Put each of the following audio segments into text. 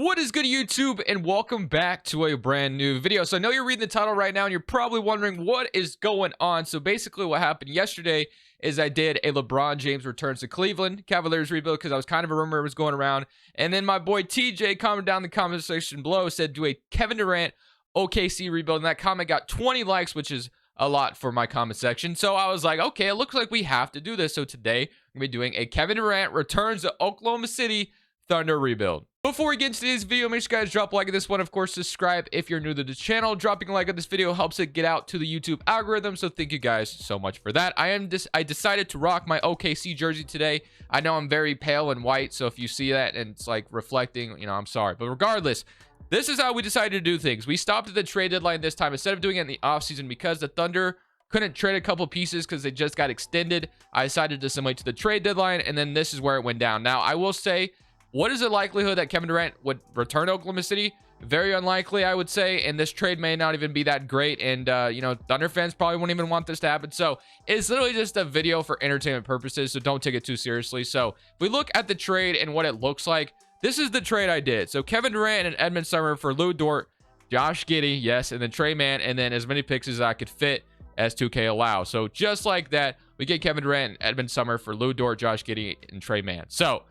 What is good, YouTube, and welcome back to a brand new video. So I know you're reading the title right now and you're probably wondering what is going on. So basically what happened yesterday is I did a LeBron James returns to Cleveland Cavaliers rebuild because I was kind of a rumor was going around. And then my boy TJ commented down in the comment section below, said do a Kevin Durant OKC rebuild, and that comment got 20 likes, which is a lot for my comment section. So I was like, okay, it looks like we have to do this. So today we're gonna be doing a Kevin Durant returns to Oklahoma City Thunder rebuild. Before we get into today's video, make sure you guys drop a like on this one. Of course, subscribe if you're new to the channel. Dropping a like on this video helps it get out to the YouTube algorithm, so thank you guys so much for that. I decided to rock my OKC jersey today. I know I'm very pale and white, so if you see that and it's like reflecting, you know, I'm sorry. But regardless, this is how we decided to do things. We stopped at the trade deadline this time instead of doing it in the offseason because the Thunder couldn't trade a couple pieces because they just got extended. I decided to simulate to the trade deadline, and then this is where it went down. Now, I will say, what is the likelihood that Kevin Durant would return to Oklahoma City? Very unlikely, I would say, and this trade may not even be that great, and you know, Thunder fans probably won't even want this to happen. So it's literally just a video for entertainment purposes, so don't take it too seriously. So if we look at the trade and what it looks like, this is the trade I did. So Kevin Durant and Edmund Sumner for Lou Dort, Josh Giddey, yes, and then Trey Mann, and then as many picks as I could fit as 2K allow. So just like that, we get Kevin Durant and Edmund Sumner for Lou Dort, Josh Giddey, and Trey Mann. So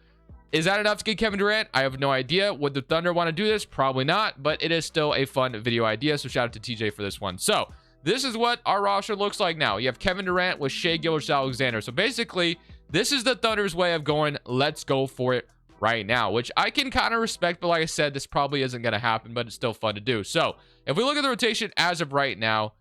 is that enough to get Kevin Durant? I have no idea. Would the Thunder want to do this? Probably not, but it is still a fun video idea, so shout out to TJ for this one. So this is what our roster looks like now. You have Kevin Durant with Shai Gilgeous-Alexander. So basically, this is the Thunder's way of going, let's go for it right now, which I can kind of respect, but like I said, this probably isn't going to happen, but it's still fun to do. So if we look at the rotation as of right now,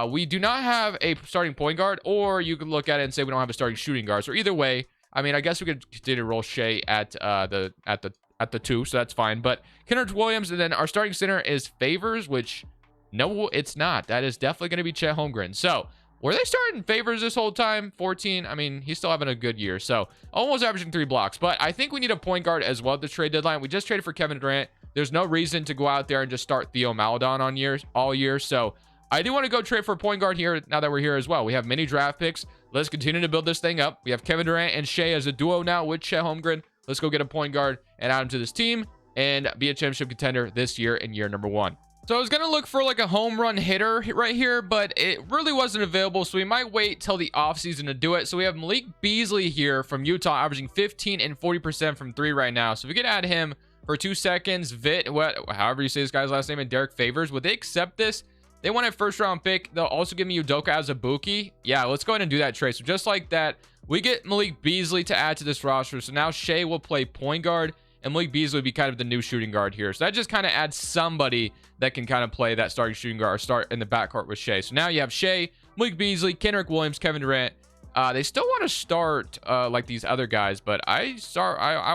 we do not have a starting point guard, or you could look at it and say we don't have a starting shooting guard. So either way, I mean, I guess we could continue to roll Shai at the 2, so that's fine. But Kenneth Williams, and then our starting center is Favors, which no, it's not. That is definitely going to be Chet Holmgren. So were they starting Favors this whole time? 14. I mean, he's still having a good year, so almost averaging 3 blocks. But I think we need a point guard as well at the trade deadline. We just traded for Kevin Durant. There's no reason to go out there and just start Theo Maledon on all year. So I do want to go trade for a point guard here now that we're here as well. We have many draft picks. Let's continue to build this thing up. We have Kevin Durant and Shai as a duo now with Chet Holmgren. Let's go get a point guard and add him to this team and be a championship contender this year in year number 1. So I was going to look for like a home run hitter right here, but it really wasn't available. So we might wait till the offseason to do it. So we have Malik Beasley here from Utah, averaging 15 and 40% from 3 right now. So we could add him for 2 seconds. However you say this guy's last name, and Derek Favors. Would they accept this? They want a first-round pick. They'll also give me Udoka as a Buki. Yeah, let's go ahead and do that trade. So just like that, we get Malik Beasley to add to this roster. So now Shai will play point guard, and Malik Beasley would be kind of the new shooting guard here. So that just kind of adds somebody that can kind of play that starting shooting guard or start in the backcourt with Shai. So now you have Shai, Malik Beasley, Kendrick Williams, Kevin Durant. They still want to start like these other guys, but I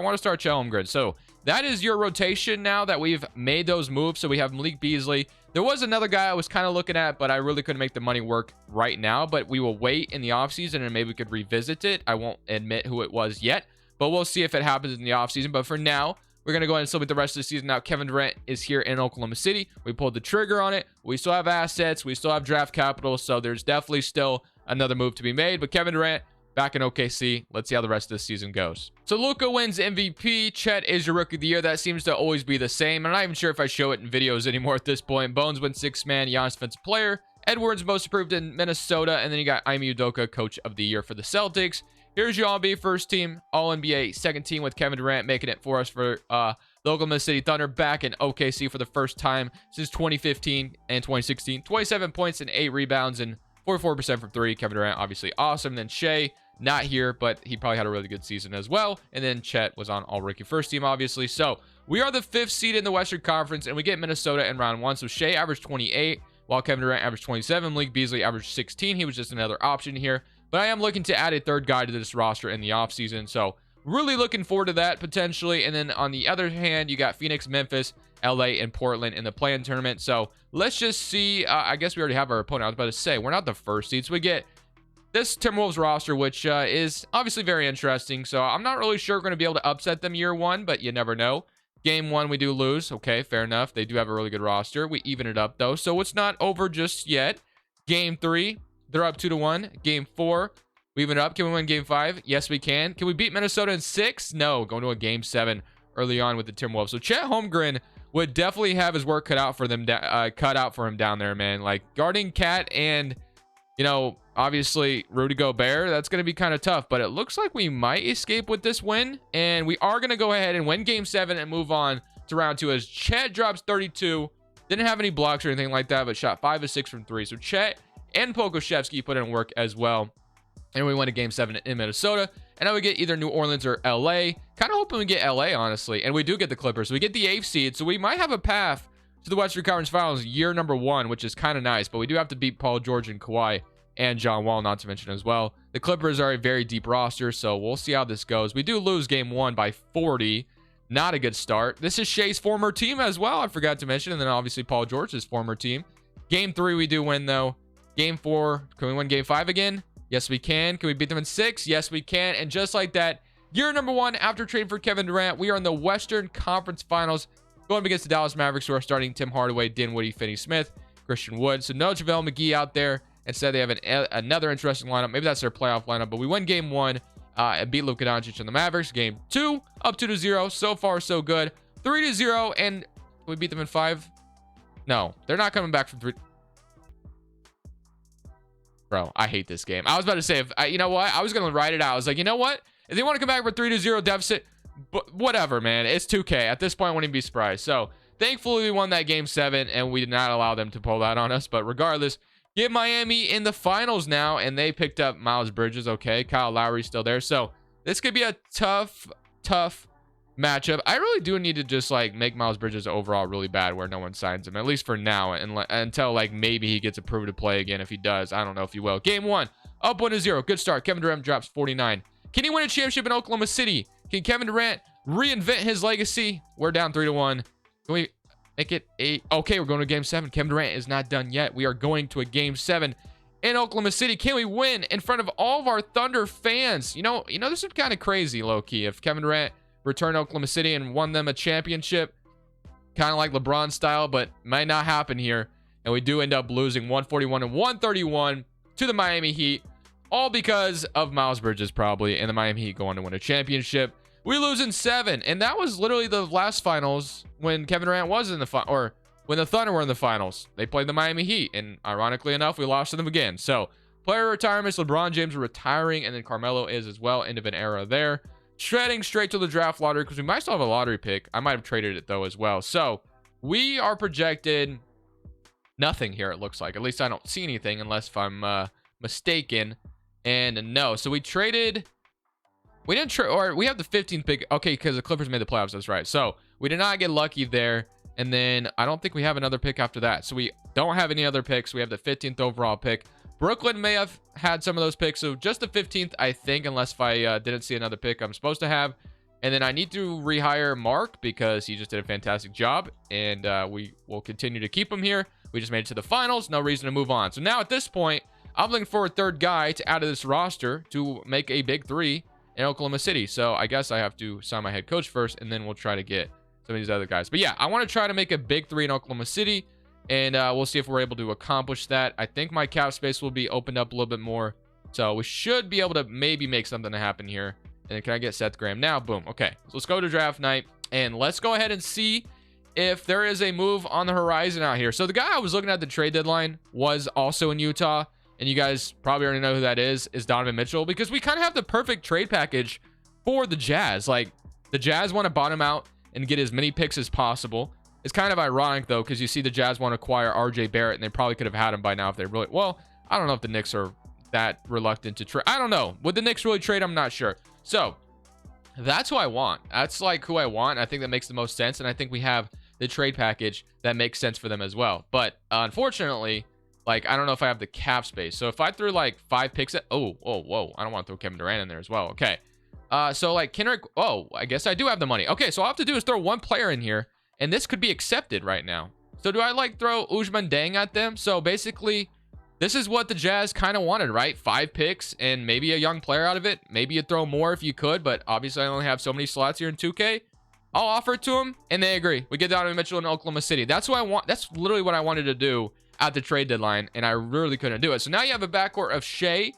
want to start Chet Holmgren. So that is your rotation now that we've made those moves. So we have Malik Beasley. There was another guy I was kind of looking at, but I really couldn't make the money work right now. But we will wait in the offseason and maybe we could revisit it. I won't admit who it was yet, but we'll see if it happens in the offseason. But for now, we're going to go ahead and celebrate the rest of the season. Now, Kevin Durant is here in Oklahoma City. We pulled the trigger on it. We still have assets. We still have draft capital. So there's definitely still another move to be made. But Kevin Durant back in OKC. Let's see how the rest of the season goes. So Luka wins MVP. Chet is your rookie of the year. That seems to always be the same. I'm not even sure if I show it in videos anymore at this point. Bones wins 6th man. Giannis defensive player. Edwards most improved in Minnesota. And then you got Ime Udoka coach of the year for the Celtics. Here's your All-NBA first team. All-NBA second team with Kevin Durant making it for us for the Oklahoma City Thunder back in OKC for the first time since 2015 and 2016. 27 points and 8 rebounds and 44% from 3. Kevin Durant obviously awesome. Then Shai, not here, but he probably had a really good season as well. And then Chet was on all-rookie first team, obviously. So we are the 5th seed in the Western Conference, and we get Minnesota in round 1. So Shai averaged 28, while Kevin Durant averaged 27. Malik Beasley averaged 16. He was just another option here. But I am looking to add a 3rd guy to this roster in the offseason. So really looking forward to that potentially. And then on the other hand, you got Phoenix, Memphis, LA, and Portland in the play-in tournament. So let's just see. I guess we already have our opponent. I was about to say, we're not the 1st seed. So we get this Timberwolves roster, which is obviously very interesting. So I'm not really sure we're going to be able to upset them year 1, but you never know. Game 1, we do lose. Okay, fair enough. They do have a really good roster. We even it up, though. So it's not over just yet. Game 3, they're up 2-1. Game 4, we even it up. Can we win Game 5? Yes, we can. Can we beat Minnesota in 6? No. Going to a Game 7 early on with the Timberwolves. So Chet Holmgren would definitely have his work cut out for him down there, man. Like guarding Cat and, you know, obviously Rudy Gobert, that's going to be kind of tough, but it looks like we might escape with this win, and we are going to go ahead and win game 7 and move on to round 2 as Chet drops 32. Didn't have any blocks or anything like that, but shot 5 of 6 from 3. So Chet and Pokuševski put in work as well, and we went to game 7 in Minnesota. And now we get either New Orleans or LA. Kind of hoping we get LA, honestly. And we do get the Clippers. So we get the 8th seed. So we might have a path to the Western Conference Finals year number 1, which is kind of nice. But we do have to beat Paul George and Kawhi and John Wall, not to mention as well. The Clippers are a very deep roster, so we'll see how this goes. We do lose game 1 by 40. Not a good start. This is Shea's former team as well, I forgot to mention. And then obviously Paul George's former team. Game 3 we do win, though. Game 4, can we win game 5 again? Yes, we can. Can we beat them in 6? Yes, we can. And just like that, year number 1, after trading for Kevin Durant, we are in the Western Conference Finals, going up against the Dallas Mavericks, who are starting Tim Hardaway, Dinwiddie, Finney-Smith, Christian Wood. So no JaVale McGee out there. Instead, they have another interesting lineup. Maybe that's their playoff lineup. But we win game 1 and beat Luka Doncic and the Mavericks. Game 2, up 2-0. So far, so good. 3-0. And we beat them in 5? No, they're not coming back from 3. Bro, I hate this game. I was about to say, you know what? I was going to write it out. I was like, you know what? If they want to come back with 3-0 deficit, but whatever, man. It's 2K. At this point, I wouldn't be surprised. So, thankfully, we won that game 7, and we did not allow them to pull that on us. But regardless, get Miami in the finals now, and they picked up Miles Bridges. Okay, Kyle Lowry's still there. So, this could be a tough matchup. I really do need to just like make Miles Bridges overall really bad where no one signs him, at least for now, and until like maybe he gets approved to play again. If he does, I don't know if he will. Game 1, up 1-0. Good start. Kevin Durant drops 49. Can he win a championship in Oklahoma City? Can Kevin Durant reinvent his legacy? We're down 3-1. Can we make it 8? Okay, we're going to game 7. Kevin Durant is not done yet. We are going to a game 7 in Oklahoma City. Can we win in front of all of our Thunder fans? You know, this is kind of crazy, low-key, if Kevin Durant returned to Oklahoma City and won them a championship, kind of like LeBron style, but might not happen here. And we do end up losing 141 and 131 to the Miami Heat, all because of Miles Bridges probably, and the Miami Heat going to win a championship. We lose in 7, and that was literally the last finals when Kevin Durant was in the or when the Thunder were in the finals. They played the Miami Heat, and ironically enough, we lost to them again. So player retirements, LeBron James retiring, and then Carmelo is as well. End of an era there. Shredding straight to the draft lottery because we might still have a lottery pick. I might have traded it though as well. So we are projected nothing here, it looks like. At least I don't see anything unless if I'm mistaken. And no, so we traded. We didn't trade, or we have the 15th pick. Okay, because the Clippers made the playoffs. That's right. So we did not get lucky there. And then I don't think we have another pick after that. So we don't have any other picks. We have the 15th overall pick. Brooklyn may have had some of those picks. So just the 15th, I think, unless if I didn't see another pick I'm supposed to have. And then I need to rehire Mark because he just did a fantastic job. And we will continue to keep him here. We just made it to the finals. No reason to move on. So now at this point, I'm looking for a third guy to add to this roster to make a big 3 in Oklahoma City. So I guess I have to sign my head coach first, and then we'll try to get some of these other guys. But yeah, I want to try to make a big 3 in Oklahoma City, and we'll see if we're able to accomplish that. I think my cap space will be opened up a little bit more, so we should be able to maybe make something to happen here. And then can I get Seth Graham now? Boom. Okay, so let's go to draft night, and let's go ahead and see if there is a move on the horizon out here. So the guy I was looking at the trade deadline was also in Utah, and you guys probably already know who that is Donovan Mitchell, because we kind of have the perfect trade package for the Jazz. Like, the Jazz want to bottom out and get as many picks as possible. It's kind of ironic, though, because you see the Jazz want to acquire RJ Barrett, and they probably could have had him by now if they really... Well, I don't know if the Knicks are that reluctant to trade. I don't know. Would the Knicks really trade? I'm not sure. So, that's who I want. That's, like, who I want. I think that makes the most sense, and I think we have the trade package that makes sense for them as well. But, unfortunately... Like, I don't know if I have the cap space. So if I threw like 5 picks at... Oh, whoa. I don't want to throw Kevin Durant in there as well. Okay. So like Kendrick... Oh, I guess I do have the money. Okay, so all I have to do is throw one player in here. And this could be accepted right now. So do I like throw Ousmane Deng at them? So basically, this is what the Jazz kind of wanted, right? 5 picks and maybe a young player out of it. Maybe you'd throw more if you could. But obviously, I only have so many slots here in 2K. I'll offer it to them. And they agree. We get Donovan Mitchell in Oklahoma City. That's what I want. That's literally what I wanted to do at the trade deadline, and I really couldn't do it. So now you have a backcourt of Shea,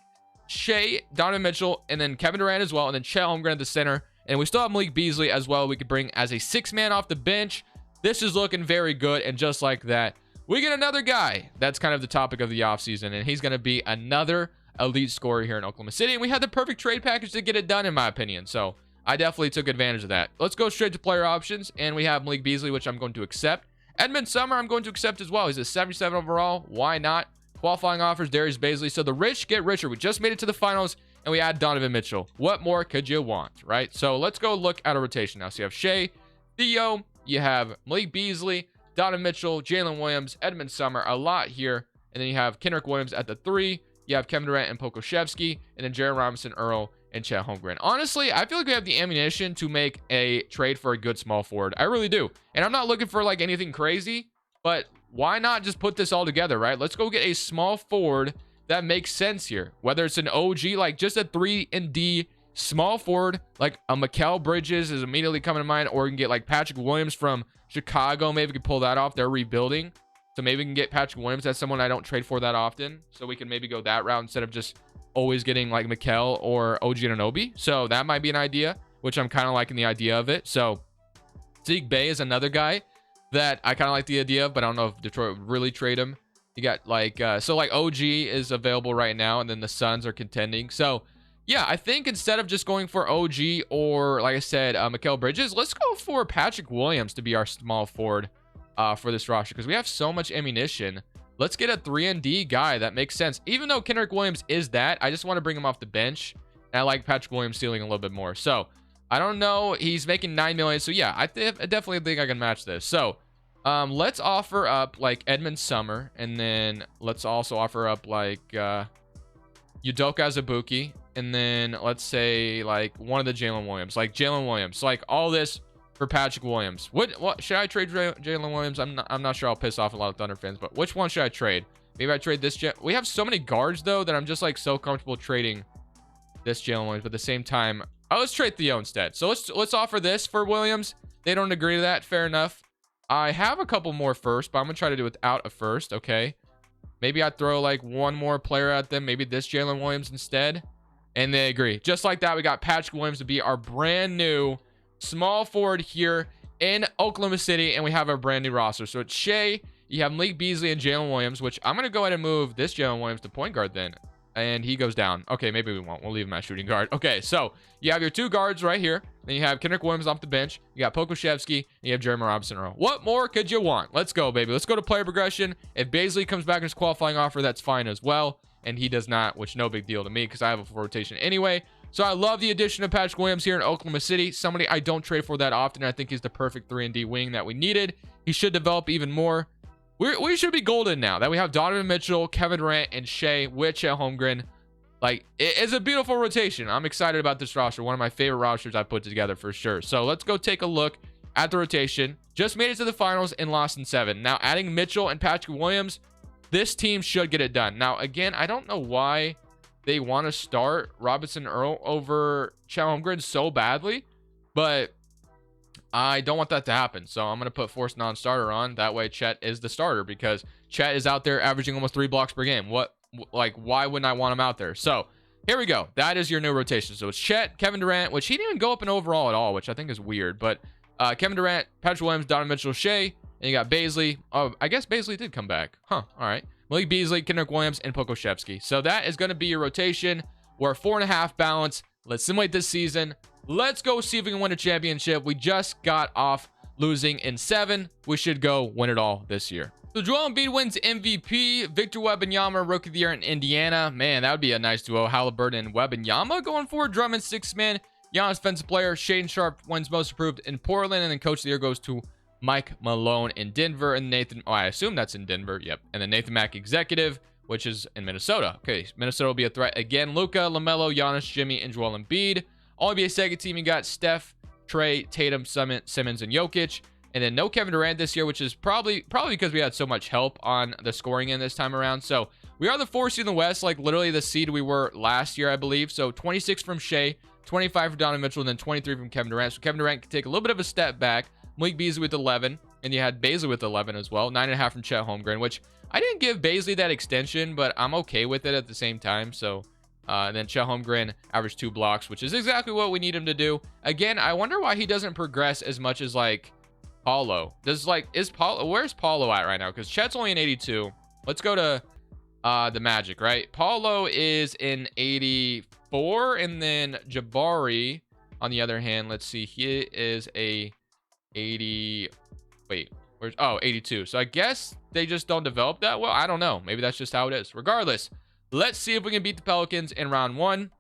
Donovan Mitchell, and then Kevin Durant as well, and then Chet Holmgren at the center, And we still have Malik Beasley as well. We could bring as a 6-man off the bench. This is looking very good. And just like that, we get another guy. That's kind of the topic of the offseason. And he's going to be another elite scorer here in Oklahoma City. And we had the perfect trade package to get it done, in my opinion. So I definitely took advantage of that. Let's go straight to player options. And we have Malik Beasley, which I'm going to accept. Edmund Summer, I'm going to accept as well. He's a 77 overall. Why not? Qualifying offers, Darius Baisley. So the rich get richer. We just made it to the finals, and we add Donovan Mitchell. What more could you want, right? So let's go look at a rotation now. So you have Shea, Theo, you have Malik Beasley, Donovan Mitchell, Jalen Williams, Edmund Summer, a lot here. And then you have Kendrick Williams at the 3. You have Kevin Durant and Pokusevski, and then Jaron Robinson, Earl, and Chet Holmgren. Honestly, I feel like we have the ammunition to make a trade for a good small forward. I really do. And I'm not looking for like anything crazy, but why not just put this all together, right? Let's go get a small forward that makes sense here. Whether it's an OG, like just a 3-and-D small forward, like a Mikal Bridges is immediately coming to mind, or you can get like Patrick Williams from Chicago. Maybe we could pull that off. They're rebuilding. So maybe we can get Patrick Williams. That's someone I don't trade for that often. So we can maybe go that route instead of just always getting like Mikal or OG Anunoby. So that might be an idea, which I'm kind of liking the idea of it. So Zeke Bay is another guy that I kind of like the idea of, but I don't know if Detroit would really trade him. You got like, so like OG is available right now, and then the Suns are contending. So yeah, I think instead of just going for OG or like I said, Mikal Bridges, let's go for Patrick Williams to be our small forward for this roster, because we have so much ammunition. Let's get a 3-and-D guy that makes sense. Even though Kendrick Williams is that, I just want to bring him off the bench. And I like Patrick Williams ceiling a little bit more. So I don't know. He's making $9 million. So yeah, I definitely think I can match this. So let's offer up like Edmund Summer, and then let's also offer up like Udoka Azubuike, and then let's say like one of the Jalen Williams, like Jalen Williams, like all this for Patrick Williams. What should I trade Jalen Williams? I'm not sure. I'll piss off a lot of Thunder fans, but which one should I trade? Maybe I trade this. We have so many guards though that I'm just like so comfortable trading this Jalen Williams. But at the same time, let's trade Theo instead. So let's offer this for Williams. They don't agree to that. Fair enough. I have a couple more first, but I'm gonna try to do without a first. Okay. Maybe I throw like one more player at them. Maybe this Jalen Williams instead, and they agree. Just like that, we got Patrick Williams to be our brand new small forward here in Oklahoma City, and we have a brand new roster. So it's Shea, you have Malik Beasley, and Jalen Williams, which I'm going to go ahead and move this Jalen Williams to point guard then. And he goes down. Okay, maybe we won't. We'll leave him at shooting guard. Okay, so you have your two guards right here. Then you have Kendrick Williams off the bench. You got Pokusevski, and you have Jeremy Robinson Earl. What more could you want? Let's go, baby. Let's go to player progression. If Baisley comes back in his qualifying offer, that's fine as well. And he does not, which no big deal to me because I have a full rotation anyway. So I love the addition of Patrick Williams here in Oklahoma City. Somebody I don't trade for that often. I think he's the perfect 3-and-D wing that we needed. He should develop even more. We should be golden now that we have Donovan Mitchell, Kevin Durant, and Shea with Chet Holmgren. Like, it's a beautiful rotation. I'm excited about this roster. One of my favorite rosters I've put together for sure. So let's go take a look at the rotation. Just made it to the finals and lost in 7. Now, adding Mitchell and Patrick Williams, this team should get it done. Now, again, I don't know why they want to start Robinson Earl over Chet Holmgren so badly, but I don't want that to happen. So I'm going to put forced non-starter on. That way Chet is the starter, because Chet is out there averaging almost 3 blocks per game. Why wouldn't I want him out there? So here we go. That is your new rotation. So it's Chet, Kevin Durant, which he didn't even go up in overall at all, which I think is weird. But Kevin Durant, Patrick Williams, Donovan Mitchell, Shea, and you got Baisley. Oh, I guess Baisley did come back. Huh. All right. Malik Beasley, Kendrick Williams, and Pokusevski. So that is going to be your rotation. We're 4.5 balance. Let's simulate this season. Let's go see if we can win a championship. We just got off losing in 7. We should go win it all this year. So Joel Embiid wins MVP. Victor Wembanyama, Rookie of the Year in Indiana. Man, that would be a nice duo. Halliburton and Wembanyama going for Drummond 6-man. Giannis Defensive Player. Shaden Sharp wins Most Improved in Portland. And then Coach of the Year goes to Mike Malone in Denver. And Nathan, I assume that's in Denver. Yep. And then Nathan Mack Executive, which is in Minnesota. Okay, Minnesota will be a threat again. Luka, LaMelo, Giannis, Jimmy, and Joel Embiid. Only be a second team. You got Steph, Trey, Tatum, Simmons, and Jokic. And then no Kevin Durant this year, which is probably because we had so much help on the scoring end this time around. So we are the 4th seed in the West, like literally the seed we were last year, I believe. So 26 from Shea, 25 from Donovan Mitchell, and then 23 from Kevin Durant. So Kevin Durant can take a little bit of a step back. Malik Beasley with 11, and you had Baisley with 11 as well. 9.5 from Chet Holmgren, which I didn't give Baisley that extension, but I'm okay with it at the same time. So And then Chet Holmgren averaged 2 blocks, which is exactly what we need him to do. Again, I wonder why he doesn't progress as much as like Paulo. Where's Paulo at right now? Because Chet's only in 82. Let's go to the Magic, right? Paulo is in 84, and then Jabari, on the other hand, let's see, he is a 80. Wait, where's 82. So I guess they just don't develop that well. I don't know. Maybe that's just how it is. Regardless, let's see if we can beat the Pelicans in round 1,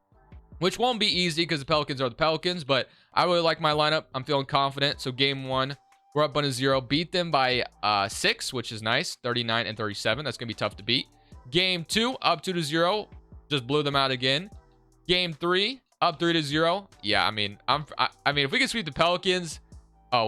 which won't be easy because the Pelicans are the Pelicans, but I really like my lineup. I'm feeling confident. So game 1, we're up 1-0. Beat them by 6, which is nice. 39 and 37. That's going to be tough to beat. Game 2, up 2-0. Just blew them out again. Game 3, up 3-0. Yeah, I mean, if we can sweep the Pelicans,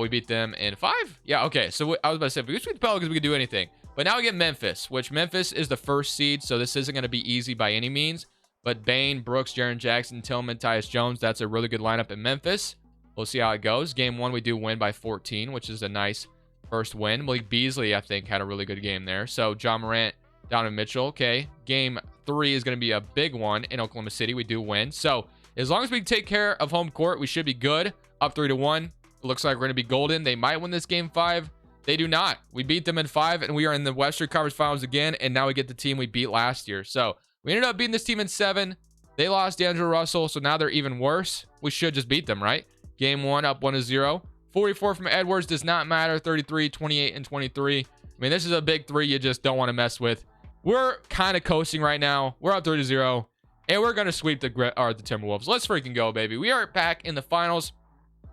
we beat them in 5. Yeah, okay. So I was about to say, if we can sweep the Pelicans, we can do anything. But now we get Memphis, which Memphis is the first seed, so this isn't going to be easy by any means. But Bane, Brooks, Jaren Jackson, Tillman, Tyus Jones, that's a really good lineup in Memphis. We'll see how it goes. Game 1, we do win by 14, which is a nice first win. Malik Beasley, I think, had a really good game there. So John Morant, Donovan Mitchell. Okay, game 3 is going to be a big one in Oklahoma City. We do win. So as long as we take care of home court, we should be good. Up 3-1. It looks like we're going to be golden. They might win this game 5. They do not. We beat them in 5, and we are in the Western Conference Finals again, and now we get the team we beat last year. So we ended up beating this team in 7. They lost D'Angelo Russell, so now they're even worse. We should just beat them, right? Game 1, up 1-0. 44 from Edwards does not matter. 33, 28, and 23. I mean, this is a big 3 you just don't want to mess with. We're kind of coasting right now. We're up 3-0, and we're going to sweep the Timberwolves. Let's freaking go, baby. We are back in the finals,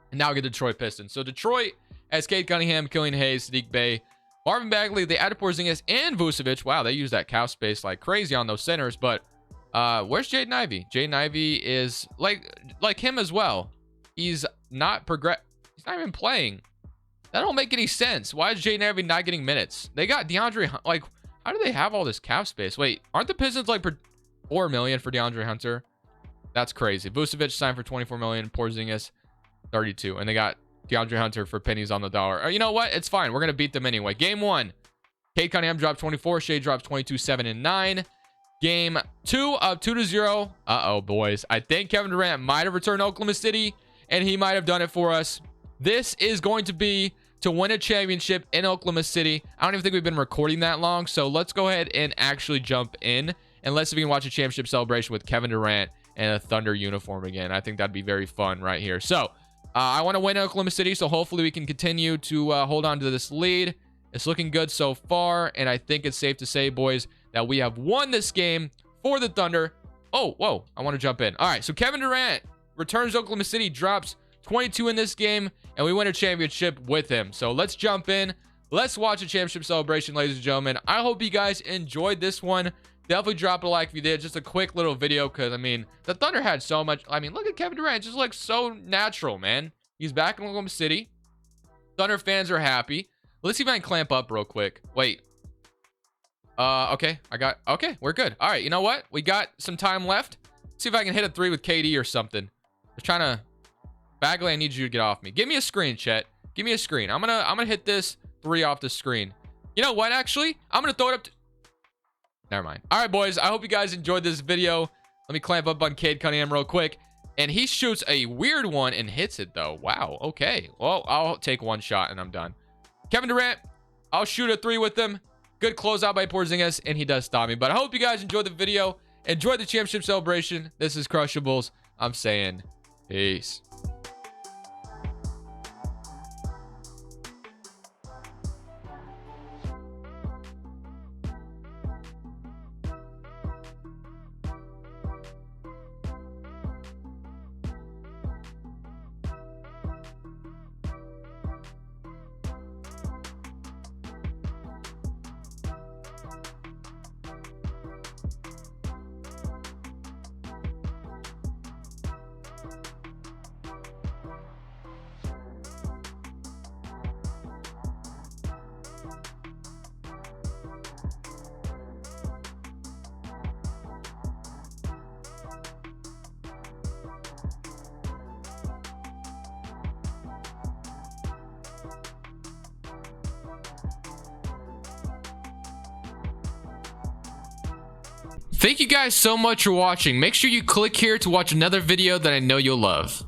and now we get the Detroit Pistons. So Detroit has Cade Cunningham, Killian Hayes, Sadiq Bey, Marvin Bagley. They added Porzingis and Vucevic. Wow, they use that cap space like crazy on those centers. But where's Jaden Ivey? Jaden Ivey is like him as well. He's not He's not even playing. That don't make any sense. Why is Jaden Ivey not getting minutes? They got DeAndre. Like, how do they have all this cap space? Wait, aren't the Pistons like $4 million for DeAndre Hunter? That's crazy. Vucevic signed for $24 million. Porzingis 32, and they got DeAndre Hunter for pennies on the dollar. You know what? It's fine. We're gonna beat them anyway. Game 1, Cade Cunningham dropped 24. Shea dropped 22, 7, and 9. Game 2, up 2-0. Uh-oh, boys. I think Kevin Durant might have returned to Oklahoma City, and he might have done it for us. This is going to be to win a championship in Oklahoma City. I don't even think we've been recording that long, so let's go ahead and actually jump in, and let's see if we can watch a championship celebration with Kevin Durant and a Thunder uniform again. I think that'd be very fun right here. So I want to win Oklahoma City, so hopefully we can continue to hold on to this lead. It's looking good so far, and I think it's safe to say, boys, that we have won this game for the Thunder. Oh, whoa, I want to jump in. All right, so Kevin Durant returns to Oklahoma City, drops 22 in this game, and we win a championship with him. So let's jump in. Let's watch a championship celebration, ladies and gentlemen. I hope you guys enjoyed this one. Definitely drop a like if you did. Just a quick little video because, I mean, the Thunder had so much. I mean, look at Kevin Durant. Just like so natural, man. He's back in Oklahoma City. Thunder fans are happy. Let's see if I can clamp up real quick. Wait. Okay. Okay, we're good. All right, you know what? We got some time left. Let's see if I can hit a 3 with KD or something. I'm trying to... Bagley, I need you to get off me. Give me a screen, Chet. Give me a screen. I'm gonna hit this 3 off the screen. You know what, actually? I'm gonna throw it up to... Never mind. All right, boys. I hope you guys enjoyed this video. Let me clamp up on Cade Cunningham real quick. And he shoots a weird one and hits it, though. Wow. Okay. Well, I'll take one shot and I'm done. Kevin Durant, I'll shoot a 3 with him. Good closeout by Porzingis, and he does stop me. But I hope you guys enjoyed the video. Enjoyed the championship celebration. This is Crushables. I'm saying peace. Thank you guys so much for watching. Make sure you click here to watch another video that I know you'll love.